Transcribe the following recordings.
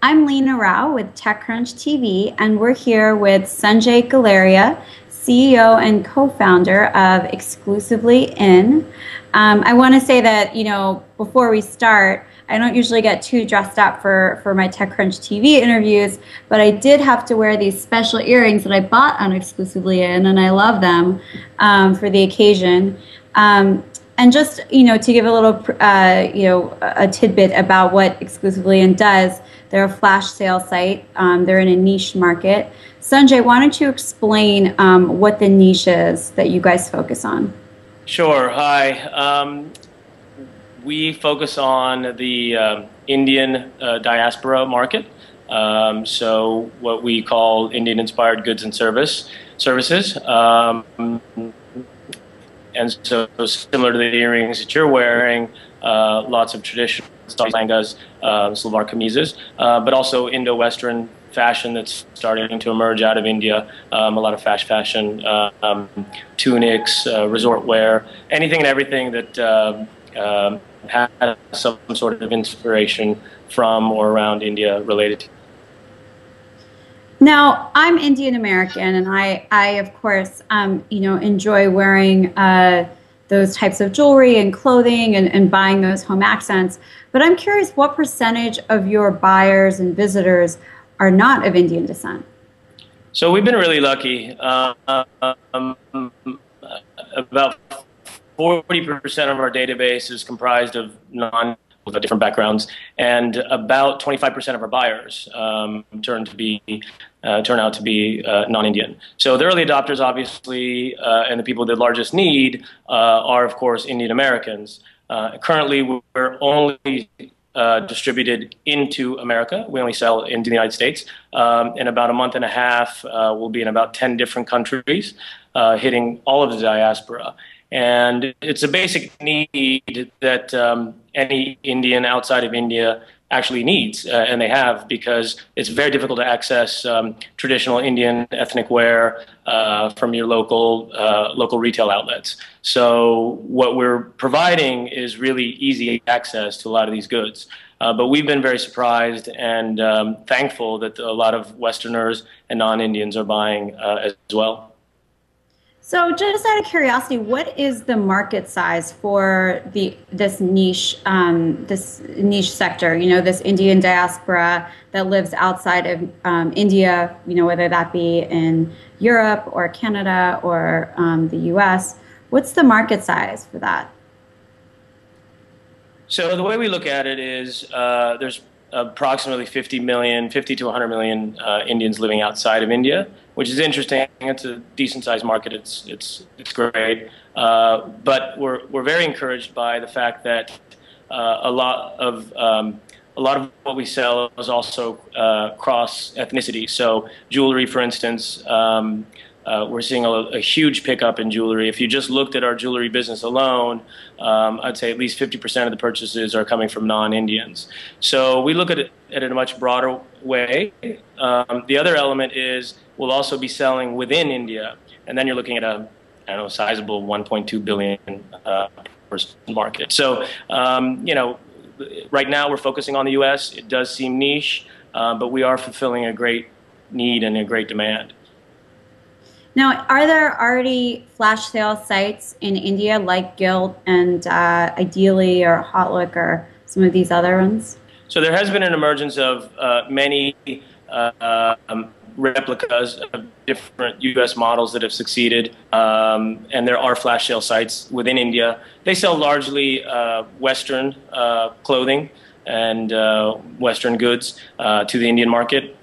I'm Leena Rao with TechCrunch TV, and we're here with Sunjay Guleria, CEO and co-founder of Exclusively In. I want to say that, before we start, I don't usually get too dressed up for my TechCrunch TV interviews, but I did have to wear these special earrings that I bought on Exclusively In, and I love them for the occasion. And just, to give a little, a tidbit about what Exclusively In does, they're a flash sale site. They're in a niche market. Sunjay, why don't you explain what the niche is that you guys focus on? Sure. Hi. We focus on the Indian diaspora market. So what we call Indian-inspired goods and services. And so similar to the earrings that you're wearing, lots of traditional langas, salwar kameezes, but also Indo-Western fashion that's starting to emerge out of India. A lot of fast fashion, tunics, resort wear, anything and everything that has some sort of inspiration from or around India related to. Now, I'm Indian American, and I of course, enjoy wearing those types of jewelry and clothing and buying those home accents. But I'm curious, what percentage of your buyers and visitors are not of Indian descent? So we've been really lucky. About 40% of our database is comprised of with different backgrounds, and about 25% of our buyers turn out to be non-Indian. So the early adopters, obviously, and the people with the largest need are, of course, Indian Americans. Currently, we're only distributed into America. We only sell into the United States. In about a month and a half, we'll be in about 10 different countries, hitting all of the diaspora. And it's a basic need that any Indian outside of India actually needs, and they have, because it's very difficult to access traditional Indian ethnic wear from your local retail outlets. So what we're providing is really easy access to a lot of these goods. But we've been very surprised and thankful that a lot of Westerners and non-Indians are buying as well. So just out of curiosity, what is the market size for this niche sector, this Indian diaspora that lives outside of India, whether that be in Europe or Canada or the US? What's the market size for that? So the way we look at it is there's approximately 50 to 100 million Indians living outside of India, which is interesting. It's a decent-sized market. It's great, but we're very encouraged by the fact that a lot of what we sell is also cross ethnicity. So jewelry, for instance. We're seeing a huge pickup in jewelry. If you just looked at our jewelry business alone, I'd say at least 50% of the purchases are coming from non-Indians. So we look at it in a much broader way. The other element is we'll also be selling within India, and then you're looking at a sizable 1.2 billion person market. So right now we're focusing on the U.S. It does seem niche, but we are fulfilling a great need and a great demand. Now, are there already flash sale sites in India like Gilt and Ideally or Hotlook or some of these other ones? So there has been an emergence of many replicas of different U.S. models that have succeeded, and there are flash sale sites within India. They sell largely Western clothing and Western goods to the Indian market.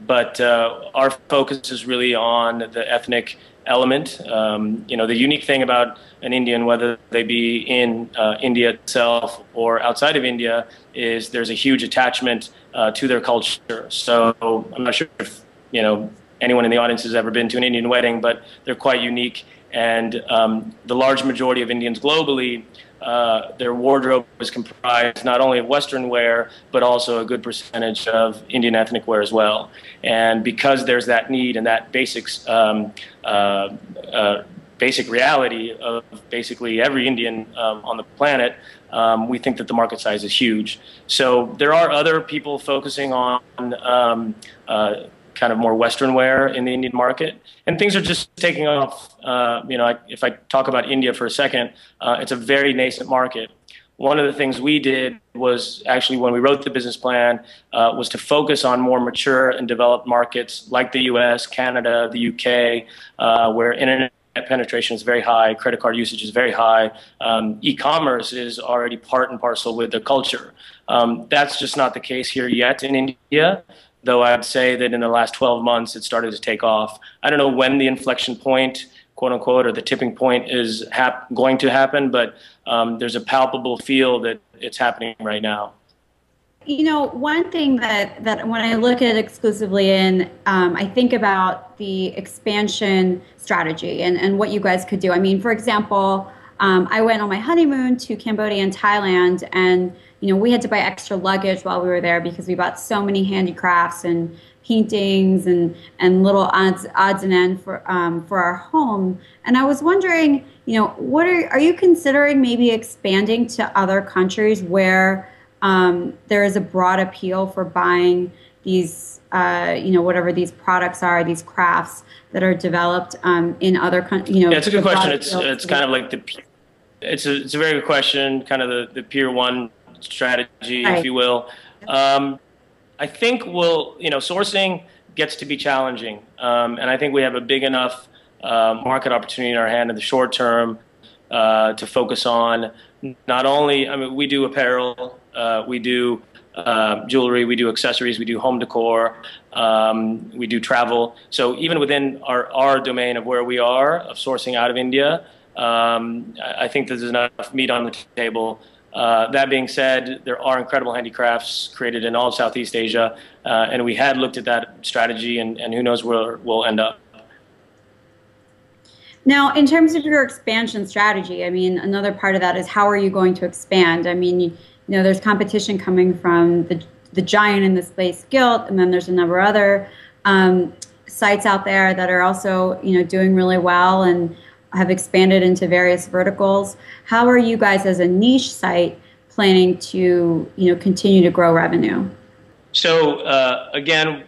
But our focus is really on the ethnic element. The unique thing about an Indian, whether they be in India itself or outside of India, is there's a huge attachment to their culture. So I'm not sure if anyone in the audience has ever been to an Indian wedding, but they're quite unique. And the large majority of Indians globally, their wardrobe is comprised not only of Western wear, but also a good percentage of Indian ethnic wear as well. And because there's that need and that basics basic reality of basically every Indian on the planet, we think that the market size is huge. So there are other people focusing on kind of more Western wear in the Indian market, and things are just taking off. If I talk about India for a second, it's a very nascent market. One of the things we did was actually when we wrote the business plan was to focus on more mature and developed markets like the US, Canada, the UK, where internet penetration is very high, credit card usage is very high, e-commerce is already part and parcel with the culture. That's just not the case here yet in India, though I'd say that in the last 12 months it started to take off. I don't know when the inflection point, quote unquote, or the tipping point is going to happen, but there's a palpable feel that it's happening right now. You know, one thing that when I look at Exclusively In, I think about the expansion strategy and what you guys could do. I mean, for example, I went on my honeymoon to Cambodia and Thailand, and you know, we had to buy extra luggage while we were there because we bought so many handicrafts and paintings and little odds and ends for our home. And I was wondering, you know, what are you considering maybe expanding to other countries where there is a broad appeal for buying these, whatever these products are, these crafts that are developed in other countries? You know, yeah, it's a good question. It's kind of like it's a very good question. Kind of the Pier 1 strategy, right, if you will. I think sourcing gets to be challenging, and I think we have a big enough market opportunity in our hand in the short term to focus on. Not only, I mean, we do apparel, we do jewelry, we do accessories, we do home decor, we do travel. So even within our domain of where we are, of sourcing out of India, I think there's enough meat on the table. That being said, there are incredible handicrafts created in all of Southeast Asia, and we had looked at that strategy, and who knows where we'll end up. Now, in terms of your expansion strategy, I mean, another part of that is how are you going to expand? I mean, you know, there's competition coming from the giant in the space, Gilt, and then there's a number of other sites out there that are also, you know, doing really well and have expanded into various verticals. How are you guys as a niche site planning to, you know, continue to grow revenue? So again,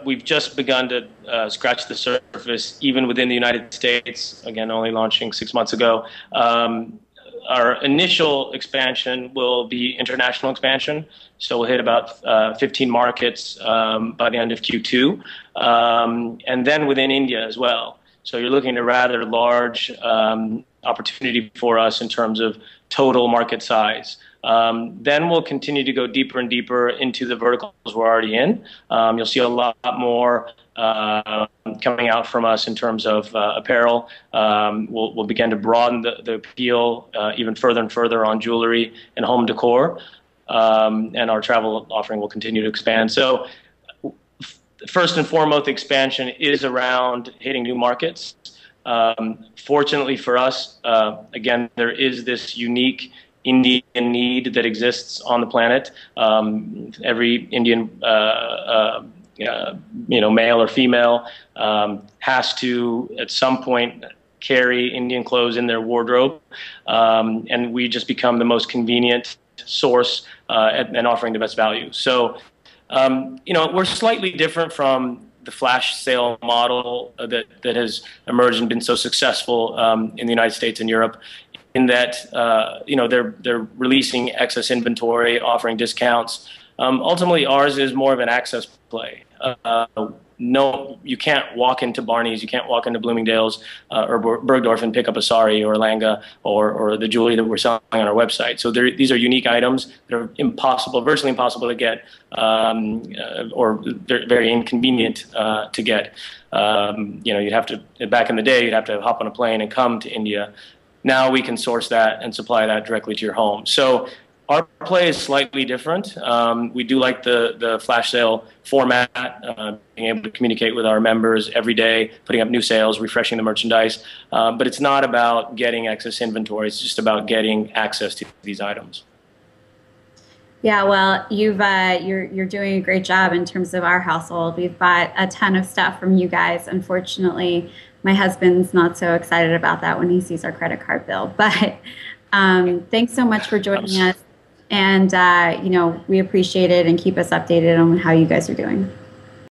we've just begun to scratch the surface, even within the United States, again, only launching 6 months ago. Our initial expansion will be international expansion, so we'll hit about 15 markets by the end of Q2, and then within India as well. So you're looking at a rather large opportunity for us in terms of total market size. Then we'll continue to go deeper and deeper into the verticals we're already in. You'll see a lot more coming out from us in terms of apparel. We'll begin to broaden the appeal even further and further on jewelry and home decor. And our travel offering will continue to expand. So first and foremost, expansion is around hitting new markets. Fortunately for us, again, there is this unique Indian need that exists on the planet. Every Indian, male or female, has to at some point carry Indian clothes in their wardrobe, and we just become the most convenient source and offering the best value. So, we're slightly different from the flash sale model that has emerged and been so successful in the United States and Europe, in that they're releasing excess inventory, offering discounts. Ultimately, ours is more of an access play. No, you can't walk into Barney's, you can't walk into Bloomingdale's or Bergdorf and pick up a sari or a langa or the jewelry that we're selling on our website. So these are unique items that are virtually impossible to get, or they're very inconvenient to get. You'd have to, back in the day, you'd have to hop on a plane and come to India. Now we can source that and supply that directly to your home. So our play is slightly different. We do like the flash sale format, being able to communicate with our members every day, putting up new sales, refreshing the merchandise. But it's not about getting excess inventory. It's just about getting access to these items. Yeah, well, you're doing a great job in terms of our household. We've bought a ton of stuff from you guys. Unfortunately, My husband's not so excited about that when he sees our credit card bill. But thanks so much for joining us. And, we appreciate it, and keep us updated on how you guys are doing.